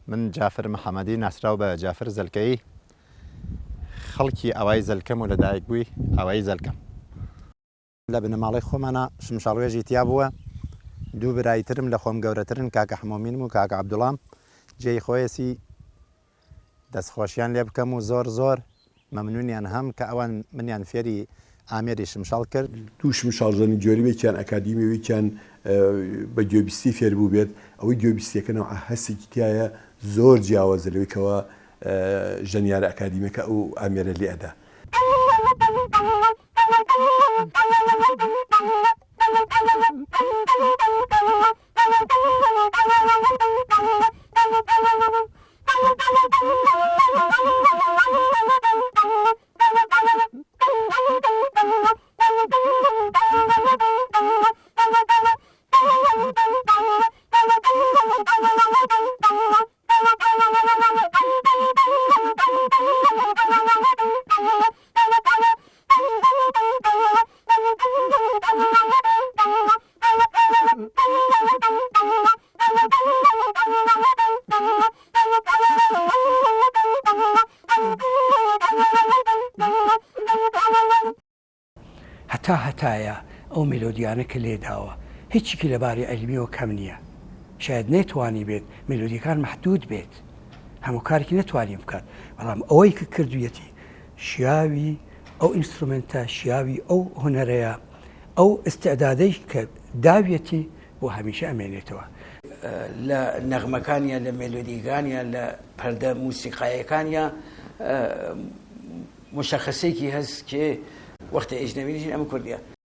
من جافر محەممەدی ناسراو بە جافر زەلکەی خەڵکی ئەوای زەلکەم و لەدایک بووی ئەوەی زەلکەم لە بنەماڵی خۆمانە شمشاڵوێژی تیا بووە دوو برایترم لە خۆم گەورەترن کاکە حمۆمینم و کاکە عەبدوڵام جێی خۆیەسی دەستخۆشیان لێ بکەم و زۆر مەمنونیان هەم کە ئەوان منیان فێری ئامێری شمشاڵ کرد دوو شمشاڵزانی جۆریبێکیان ئەکادیمیەوەیکیان بە گوێبیستی فێر بوو بێت ئەوەی گوێبیستیەکەنەوە هەستێکی تایە زۆر جیاوازە لەوەیکەوە ژەنیارە ئەکادیمیەکە ئەو ئامێرە لێ ئەدا. هەتایە ئەو مێلۆدیانە کە لێداوە هیچیکی لەبارەی ئەلمیەوە کەم نییە. شاید نەیتوانی بێت مێلۆدیەکان مەحدود بێت، هەموو کارێکی نەتوانین بکات، بەڵام ئەوەی کە کردوویەتی شیاوی ئەو ئینسترومنتە، شیاوی ئەو هونەرەیە، ئەو ئستعدادەی کە داویەتی بۆ هەمیشە ئەمێنێتەوە لە نەغمەکانیان، لە مێلۆدیەکانیان، لە پەردە موسیقایەکانیان مشەخصەیەکی هەست کێ وەختە ئێژنەویژین ئەم کوردیە.